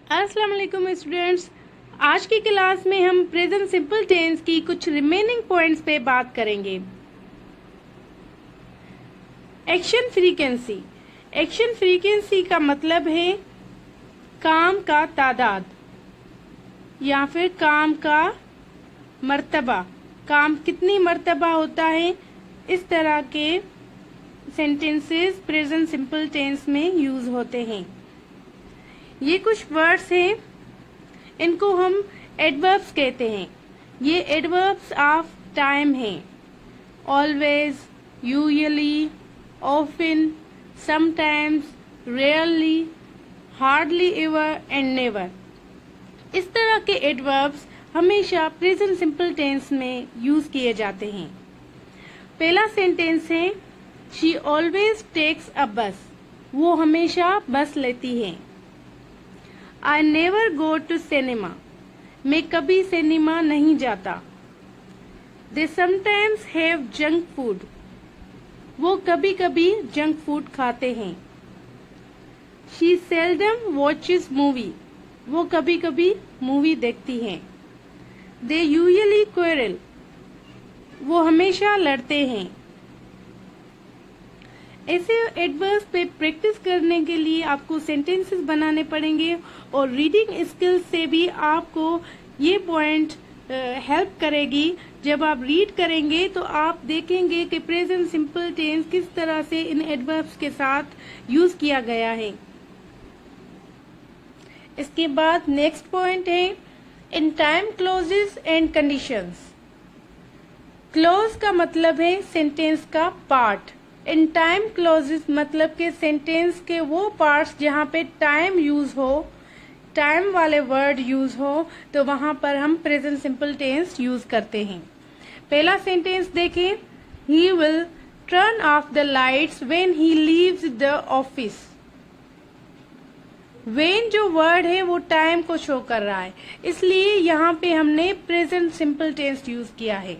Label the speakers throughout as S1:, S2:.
S1: अस्सलाम वालेकुम स्टूडेंट्स। आज की क्लास में हम प्रेजेंट सिंपल टेंस की कुछ रिमेनिंग पॉइंट्स पे बात करेंगे। Action frequency. एक्शन फ्रीक्वेंसी का मतलब है काम का तादाद या फिर काम का मर्तबा। काम कितनी मर्तबा होता है, इस तरह के सेंटेंसेस प्रेजेंट सिंपल टेंस में यूज होते हैं। ये कुछ वर्ड्स हैं, इनको हम एडवर्ब्स कहते हैं। ये एडवर्ब्स ऑफ टाइम हैं। Always, usually, often, sometimes, rarely, hardly ever and never. इस तरह के एडवर्ब्स हमेशा प्रेजेंट सिंपल टेंस में यूज किए जाते हैं। पहला सेंटेंस है शी ऑलवेज टेक्स अ बस। वो हमेशा बस लेती है। I never go to cinema. मैं कभी सिनेमा नहीं जाता। They sometimes have junk food. वो कभी कभी जंक फूड खाते हैं। She seldom watches movie. वो कभी कभी मूवी देखती हैं। They usually quarrel. वो हमेशा लड़ते हैं। ऐसे एडवर्ब्स पे प्रैक्टिस करने के लिए आपको सेंटेंसेस बनाने पड़ेंगे और रीडिंग स्किल्स से भी आपको ये पॉइंट हेल्प करेगी। जब आप रीड करेंगे तो आप देखेंगे कि प्रेजेंट सिंपल टेंस किस तरह से इन एडवर्ब्स के साथ यूज किया गया है। इसके बाद नेक्स्ट पॉइंट है in time clauses and conditions. Clause का मतलब है सेंटेंस का पार्ट। इन टाइम क्लोजेस मतलब के सेंटेंस के वो पार्ट्स जहाँ पे टाइम यूज हो, टाइम वाले वर्ड यूज हो, तो वहां पर हम प्रेजेंट सिंपल टेंस यूज करते हैं। पहला सेंटेंस देखें, he will turn off the lights when he leaves the office. When जो वर्ड है वो टाइम को शो कर रहा है, इसलिए यहाँ पे हमने प्रेजेंट सिंपल टेंस यूज किया है।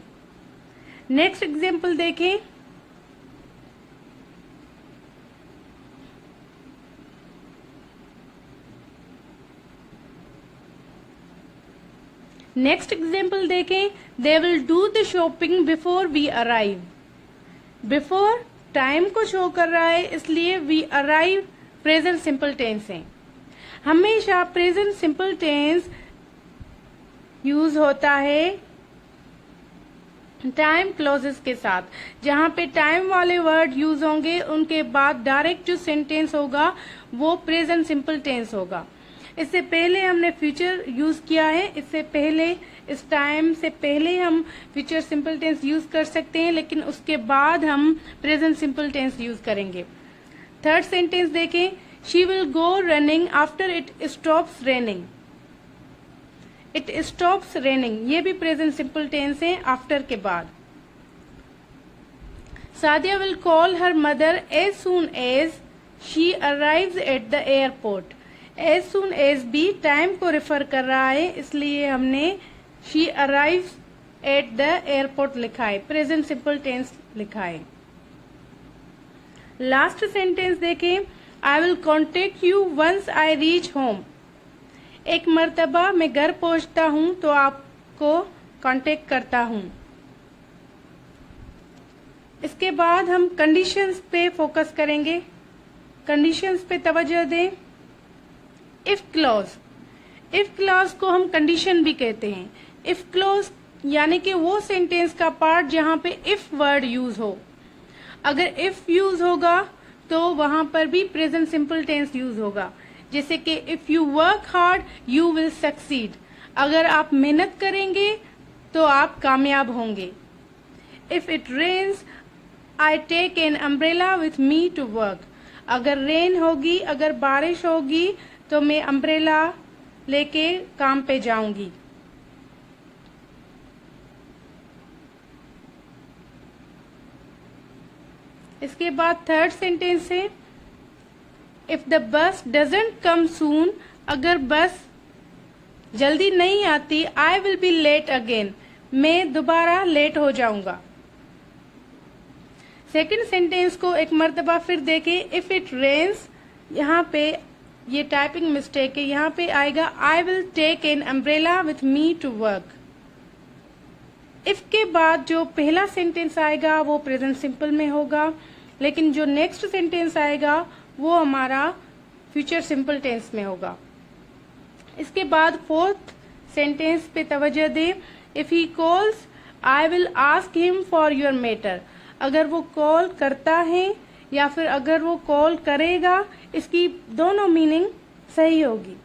S1: नेक्स्ट एग्जाम्पल देखें, नेक्स्ट एग्जाम्पल देखें, they will do the shopping before we arrive. Before time को शो कर रहा है, इसलिए we arrive present simple tense है। हमेशा प्रेजेंट सिंपल टेंस यूज होता है टाइम क्लोजेस के साथ। जहां पे टाइम वाले वर्ड यूज होंगे उनके बाद डायरेक्ट जो सेंटेंस होगा वो प्रेजेंट सिंपल टेंस होगा। इससे पहले हमने फ्यूचर यूज किया है, इससे पहले इस टाइम से पहले हम फ्यूचर सिंपल टेंस यूज कर सकते हैं, लेकिन उसके बाद हम प्रेजेंट सिंपल टेंस यूज करेंगे। थर्ड सेंटेंस देखें, she will go running after it stops raining. It stops raining ये भी प्रेजेंट सिंपल टेंस है, आफ्टर के बाद। Sadiya will call her mother as soon as she arrives at the airport. As soon as भी time को refer कर रहा है, इसलिए हमने she arrives at the airport लिखा है, प्रेजेंट सिंपल टेंस लिखा है। लास्ट सेंटेंस देखें, I will contact you once I reach home. एक मर्तबा मैं घर पहुंचता हूं तो आपको कांटेक्ट करता हूं। इसके बाद हम कंडीशंस पे फोकस करेंगे। कंडीशंस पे तवज्जो दें। इफ क्लॉज, इफ क्लॉज को हम कंडीशन भी कहते हैं। इफ क्लॉज यानी कि वो सेंटेंस का पार्ट जहां पे इफ वर्ड यूज हो। अगर इफ यूज होगा तो वहां पर भी प्रेजेंट सिंपल टेंस यूज होगा। जैसे कि if you work hard you will succeed. अगर आप मेहनत करेंगे तो आप कामयाब होंगे। If it rains I take an umbrella with me to work. अगर रेन होगी, अगर बारिश होगी तो मैं अम्ब्रेला लेके काम पे जाऊंगी। इसके बाद थर्ड सेंटेंस है, if the bus doesn't come soon. अगर बस जल्दी नहीं आती, I will be late again. मैं दोबारा लेट हो जाऊंगा। सेकेंड सेंटेंस को एक मर्तबा फिर देखें, इफ इट रेन्स, यहाँ पे ये टाइपिंग मिस्टेक है। यहाँ पे आएगा I will take an umbrella with me to work. If के बाद जो पहला सेंटेंस आएगा वो प्रेजेंट सिंपल में होगा, लेकिन जो नेक्स्ट सेंटेंस आएगा वो हमारा फ्यूचर सिंपल टेंस में होगा। इसके बाद फोर्थ सेंटेंस पे तवज्जो दे। If he calls I will ask him for your matter. अगर वो कॉल करता है या फिर अगर वो कॉल करेगा, इसकी दोनों मीनिंग सही होगी।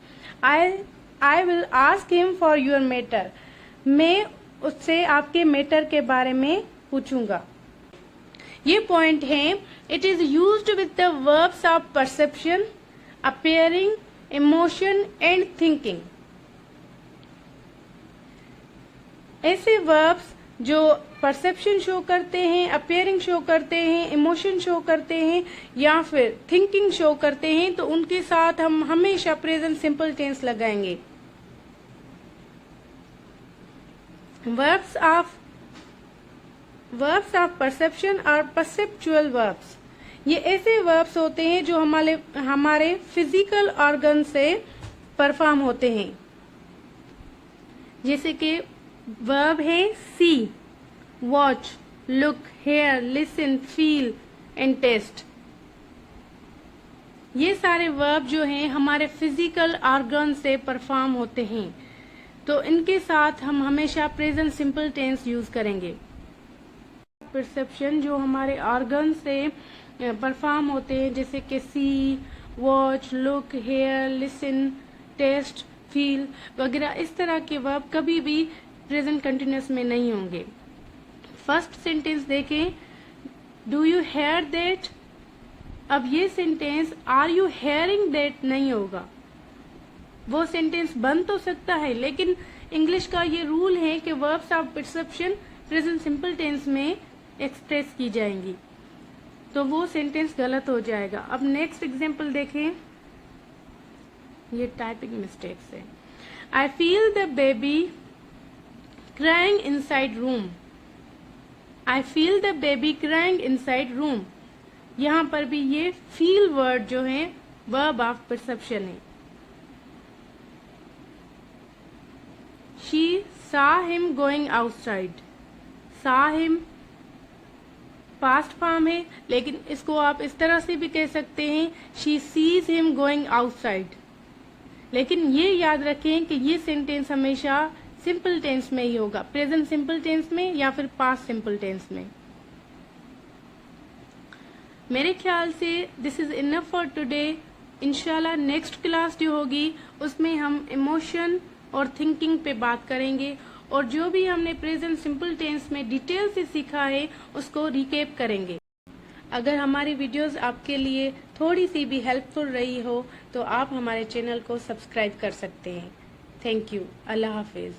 S1: आई will ask him for your matter, मैं उससे आपके मैटर के बारे में पूछूंगा। ये पॉइंट है, it is used with the verbs of perception, appearing, emotion and thinking. ऐसे वर्ब्स जो परसेप्शन शो करते हैं, अपियरिंग शो करते हैं, इमोशन शो करते हैं या फिर थिंकिंग शो करते हैं, तो उनके साथ हम हमेशा प्रेजेंट सिंपल टेंस लगाएंगे। वर्ब्स ऑफ परसेप्शन और परसेप्चुअल वर्ब्स, ये ऐसे वर्ब्स होते हैं जो हमारे फिजिकल ऑर्गन से परफॉर्म होते हैं। जैसे कि वर्ब है see, watch, look, hear, listen, feel and taste. ये सारे वर्ब जो हैं हमारे फिजिकल ऑर्गन से परफॉर्म होते हैं, तो इनके साथ हम हमेशा प्रेजेंट सिंपल टेंस यूज करेंगे। परसेप्शन जो हमारे ऑर्गन से परफॉर्म होते हैं, जैसे कि see, watch, look, hear, listen, taste, feel वगैरह, इस तरह के वर्ब कभी भी प्रेजेंट कंटिन्यूअस में नहीं होंगे। फर्स्ट सेंटेंस देखें, डू यू हेयर दैट। अब ये sentence are you hearing that नहीं होगा। वो सेंटेंस बन तो सकता है, लेकिन इंग्लिश का ये रूल है कि verbs of perception present simple tense में एक्सप्रेस की जाएंगी, तो वो सेंटेंस गलत हो जाएगा। अब नेक्स्ट एग्जांपल देखें, ये टाइपिंग मिस्टेक्स है। I feel the baby crying inside room. I feel the baby crying inside room. यहाँ पर भी ये फील वर्ड जो है वर्ब ऑफ परसेप्शन है। She saw him going outside। saw him past form है, लेकिन इसको आप इस तरह से भी कह सकते हैं, she sees him going outside. लेकिन ये याद रखें कि ये सेंटेंस हमेशा सिंपल टेंस में ही होगा, प्रेजेंट सिंपल टेंस में या फिर पास्ट सिंपल टेंस में। मेरे ख्याल से this is enough for today. इंशाल्लाह नेक्स्ट क्लास जो होगी उसमें हम इमोशन और थिंकिंग पे बात करेंगे, और जो भी हमने प्रेजेंट सिंपल टेंस में डिटेल से सीखा है उसको रिकैप करेंगे। अगर हमारी वीडियोस आपके लिए थोड़ी सी भी हेल्पफुल रही हो तो आप हमारे चैनल को सब्सक्राइब कर सकते हैं। Thank you. Allah Hafiz.